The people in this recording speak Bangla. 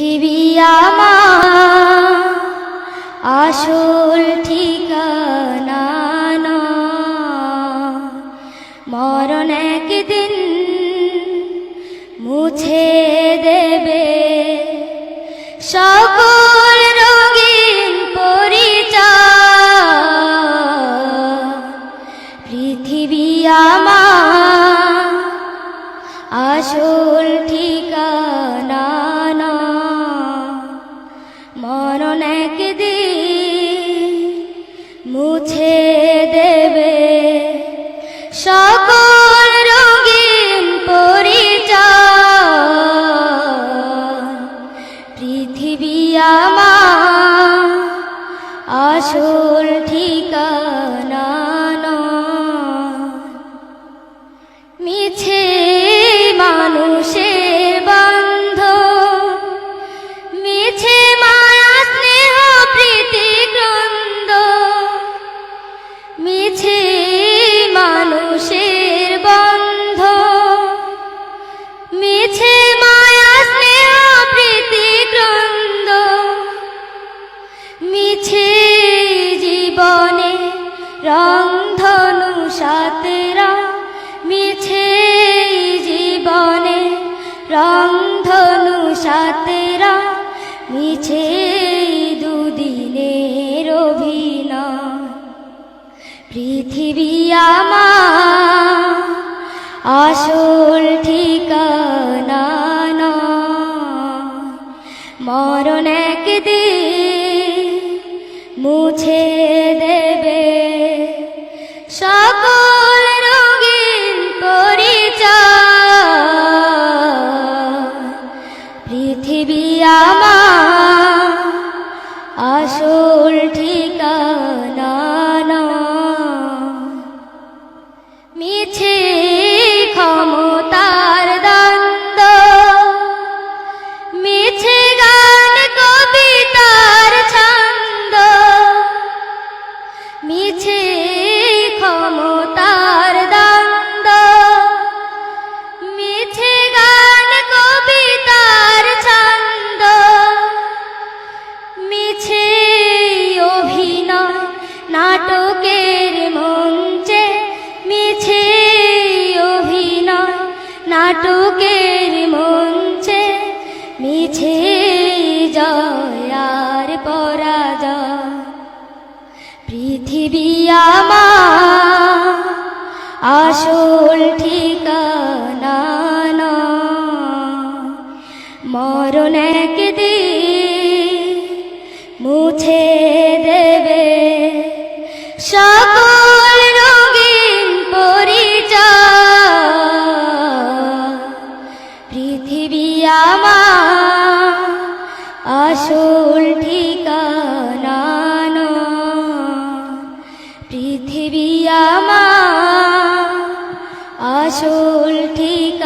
পৃথিবী আমার আসল ঠিকানা না, মরণ একদিন মুছে দেবে সকল রঙিন পরিচয়। পৃথিবী আমার আসল ঠিকানা না, মরণ একদিন মুছে দেবে সকল রঙিন পরিচয়। পৃথিবী আমার আসল ঠিকানা না, মিছে মানুষের বন্ধ, মিছে মায়া স্নেহ প্রীতি ক্রন্দ, মিছে মানুষের বন্ধ, মিছে মায়া স্নেহ প্রীতি ক্রন্দ, মিছে জীবনে রংধনু সাতেরা, মিছে জীবনে রংধনু সাতেরা, মিছে দুদিনের অভিনয়। পৃথিবী আমার আসল ঠিকানা না, মরণ একদিন মুছে দেবে সকল রঙিন পরিচয়। পৃথিবী আমার আসল ঠিকানা না, মিছে ক্ষমতার দ্বন্দ্ব, মিছে গান কবিতার ছন্দ, মিছে ক্ষমতার দ্বন্দ্ব, মিছে গান কবিতার ছন্দ, মিছে অভিনয় নাটকের মঞ্চে, মিছে অভিনয় নাটকের মঞ্চে, মিছে জয় আর পরাজয়। পৃথিবী আমার আসল ঠিকানা না, মরণ একদিন মুছে দেবে সকল রঙিন পরিচয়। পৃথিবী আমার আসল ঠিকানা না, পৃথিবী আমার আসল ঠিকানা।